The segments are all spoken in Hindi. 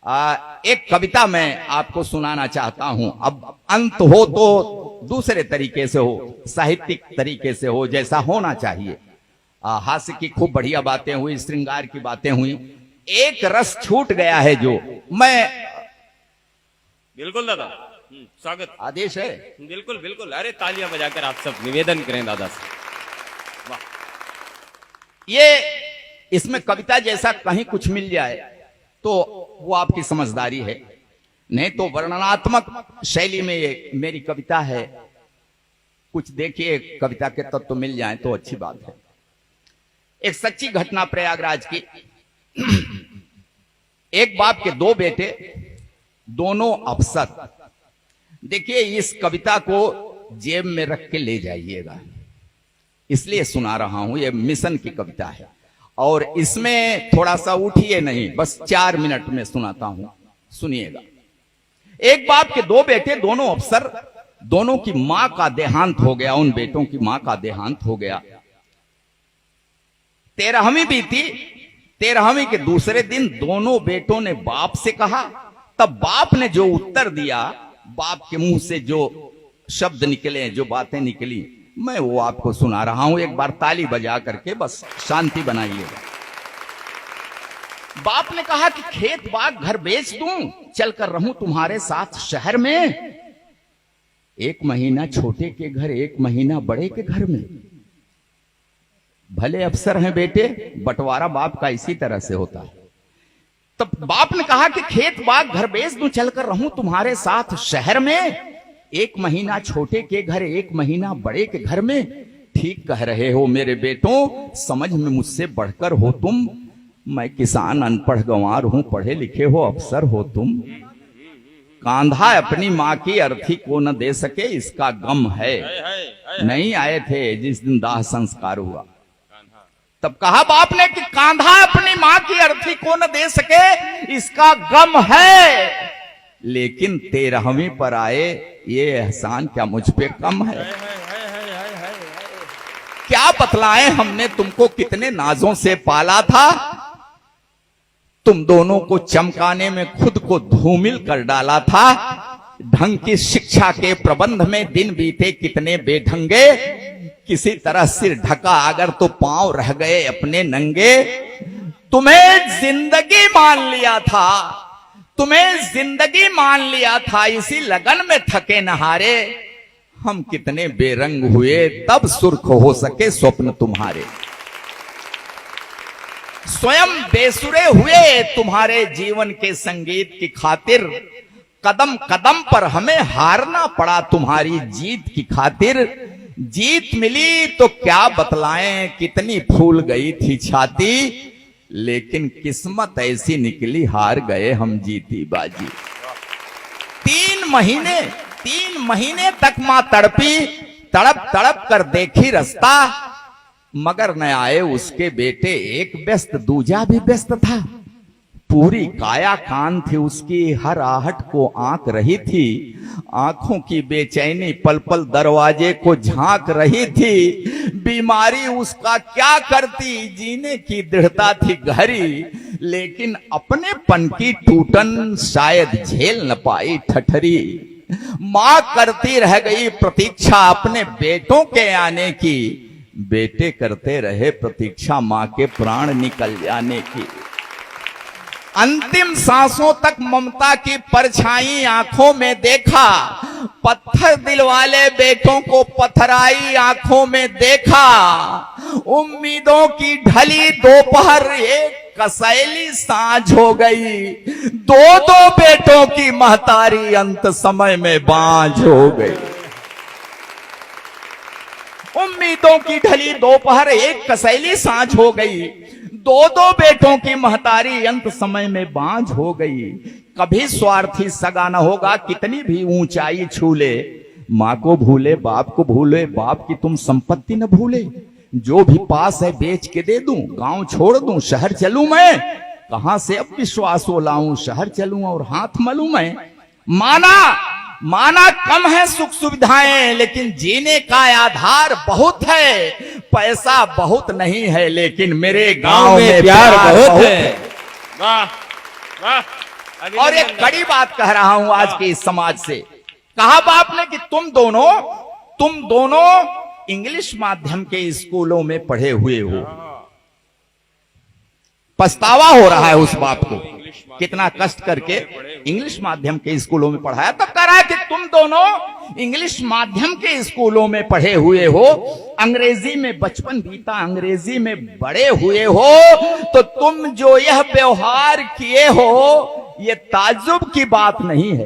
एक कविता मैं आपको सुनाना चाहता हूं। अब अंत हो तो दूसरे तरीके से हो, साहित्यिक तरीके से हो, जैसा होना चाहिए। हास्य की खूब बढ़िया बातें हुई, श्रृंगार की बातें हुई, एक रस छूट गया है जो मैं। बिल्कुल दादा, स्वागत, आदेश है। बिल्कुल बिल्कुल। अरे तालियां बजाकर आप सब निवेदन करें दादा से। वाह, ये इसमें कविता जैसा कहीं कुछ मिल जाए तो वो आपकी समझदारी है, नहीं तो वर्णनात्मक शैली में ये मेरी कविता है। कुछ देखिए कविता के तत्व तो मिल जाए तो अच्छी बात है। एक सच्ची घटना प्रयागराज की। एक बाप के दो बेटे, दोनों अफसर। देखिए इस कविता को जेब में रख के ले जाइएगा, इसलिए सुना रहा हूं। यह मिशन की कविता है और इसमें थोड़ा सा उठिए नहीं, बस 4 मिनट में सुनाता हूं, सुनिएगा। एक बाप के दो बेटे, दोनों अफसर, दोनों की मां का देहांत हो गया। उन बेटों की मां का देहांत हो गया। 13वीं बीती। 13वीं के दूसरे दिन दोनों बेटों ने बाप से कहा। तब बाप ने जो उत्तर दिया, बाप के मुंह से जो शब्द निकले, जो बातें निकली, मैं वो आपको सुना रहा हूं। एक बार ताली बजा करके बस शांति बनाइएगा। बाप ने कहा कि खेत बाग घर बेच दूं, चलकर रहूं तुम्हारे साथ शहर में। 1 महीना छोटे के घर, 1 महीना बड़े के घर में। भले अफसर हैं बेटे, बंटवारा बाप का इसी तरह से होता है। तब बाप ने कहा कि खेत बाग घर बेच दूं, चलकर रहूं तुम्हारे साथ शहर में। 1 महीना छोटे के घर, 1 महीना बड़े के घर में। ठीक कह रहे हो मेरे बेटों, समझ में मुझसे बढ़कर हो तुम। मैं किसान अनपढ़ गंवार हूं, पढ़े लिखे हो अफसर हो तुम। कांधा अपनी मां की अर्थी को न दे सके, इसका गम है। नहीं आए थे जिस दिन दाह संस्कार हुआ। तब कहा बाप ने कि कांधा अपनी मां की अर्थी को न दे सके, इसका गम है। लेकिन 13वीं पर आए, ये एहसान क्या मुझ पे कम है? क्या बतलाएं, हमने तुमको कितने नाजों से पाला था। तुम दोनों को चमकाने में खुद को धूमिल कर डाला था। ढंग की शिक्षा के प्रबंध में दिन बीते कितने बेढंगे। किसी तरह सिर ढका अगर तो पांव रह गए अपने नंगे। तुम्हें जिंदगी मान लिया था, तुम्हें जिंदगी मान लिया था, इसी लगन में थके नहारे। हम कितने बेरंग हुए, तब सुर्ख हो सके स्वप्न तुम्हारे। स्वयं बेसुरे हुए तुम्हारे जीवन के संगीत की खातिर। कदम कदम पर हमें हारना पड़ा तुम्हारी जीत की खातिर। जीत मिली तो क्या बतलाएं, कितनी फूल गई थी छाती। लेकिन किस्मत ऐसी निकली, हार गए हम जीती बाजी। 3 महीने तक मां तड़पी, तड़प तड़प कर देखी रास्ता। मगर न आए उसके बेटे, एक व्यस्त दूजा भी व्यस्त था। पूरी काया कान थी उसकी, हर आहट को आंक रही थी। आंखों की बेचैनी पल पल दरवाजे को झांक रही थी। बीमारी उसका क्या करती, जीने की दृढ़ता थी गहरी। लेकिन अपने पन की टूटन शायद झेल न पाई ठठरी। मां करती रह गई प्रतीक्षा अपने बेटों के आने की। बेटे करते रहे प्रतीक्षा मां के प्राण निकल जाने की। अंतिम सांसों तक ममता की परछाई आंखों में देखा। पत्थर दिल वाले बेटों को पथराई आंखों में देखा। उम्मीदों की ढली दोपहर, एक कसैली सांझ हो गई। 2 बेटों की महतारी अंत समय में बांझ हो गई। उम्मीदों की ढली दोपहर, एक कसैली सांझ हो गई। 2 बेटों की महतारी अंत समय में बांझ हो गई। कभी स्वार्थी सगा न होगा, कितनी भी ऊंचाई छू ले। मां को भूले, बाप को भूले, बाप की तुम संपत्ति न भूले। जो भी पास है बेच के दे दूं, गांव छोड़ दूं, शहर चलूं मैं। कहां से अब विश्वास हो लाऊं, शहर चलूं और हाथ मलूं मैं। माना कम है सुख सुविधाएं, लेकिन जीने का आधार बहुत है। पैसा बहुत नहीं है, लेकिन मेरे गांव में प्यार बहुत है। वाह वाह, और एक कड़ी बात कह रहा हूं आज के इस समाज से। कहा बाप ने कि तुम दोनों इंग्लिश माध्यम के स्कूलों में पढ़े हुए हो। पछतावा हो रहा है उस बाप को, कितना कष्ट करके इंग्लिश माध्यम के स्कूलों में पढ़ाया। तब कह रहा है कि तुम दोनों इंग्लिश माध्यम के स्कूलों में पढ़े हुए हो, अंग्रेजी में बचपन बीता, अंग्रेजी में बड़े हुए हो, तो तुम जो यह व्यवहार किए हो ये ताज्जुब की बात नहीं है।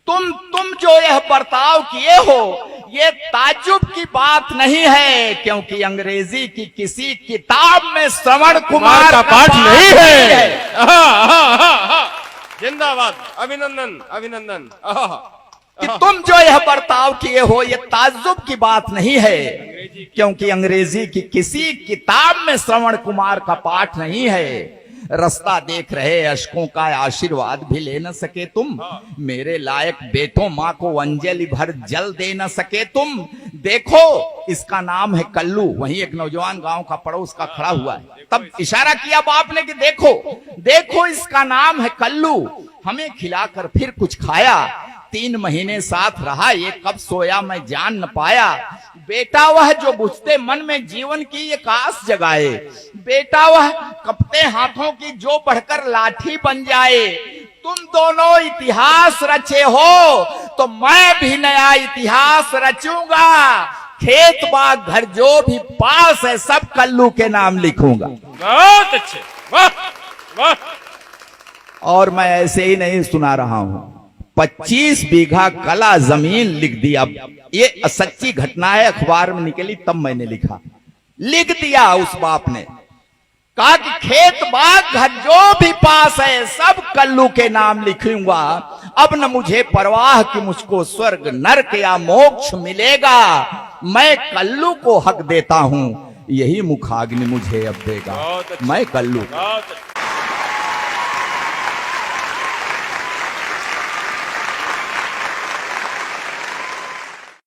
तुम जो यह बर्ताव किए हो ये ताज्जुब की बात नहीं है, क्योंकि अंग्रेजी की किसी किताब में श्रवण कुमार का पाठ नहीं है। जिंदाबाद, अभिनंदन अभिनंदन। कि तुम जो यह बर्ताव किए हो ये ताज्जुब की बात नहीं है, क्योंकि अंग्रेजी की किसी किताब में श्रवण कुमार का पाठ नहीं है। रास्ता देख रहे अशकों का आशीर्वाद भी ले न सके तुम, मेरे लायक बेटों माँ को अंजलि भर जल दे न सके तुम। देखो इसका नाम है कल्लू। वहीं एक नौजवान गांव का पड़ोस का खड़ा हुआ है, तब इशारा किया बाप ने कि देखो इसका नाम है कल्लू, हमें खिलाकर फिर कुछ खाया, 3 महीने साथ रहा, ये कब सोया मैं जान न पाया। बेटा वह जो बुझते मन में जीवन की एक आस जगाए, बेटा वह कपते हाथों की जो बढ़कर लाठी बन जाए। तुम दोनों इतिहास रचे हो तो मैं भी नया इतिहास रचूंगा, खेत बाग घर जो भी पास है सब कल्लू के नाम लिखूंगा। बहुत अच्छे, वाह वाह। और मैं ऐसे ही नहीं सुना रहा हूं, 25 बीघा कला जमीन लिख दिया। ये सच्ची घटना है, अखबार में निकली तब मैंने लिख दिया उस बाप ने। कहा कि खेत बाग घर जो भी पास है सब कल्लू के नाम लिखूंगा। अब न मुझे परवाह कि मुझको स्वर्ग नरक या मोक्ष मिलेगा, मैं कल्लू को हक देता हूं, यही मुखाग्नि मुझे अब देगा। मैं कल्लू।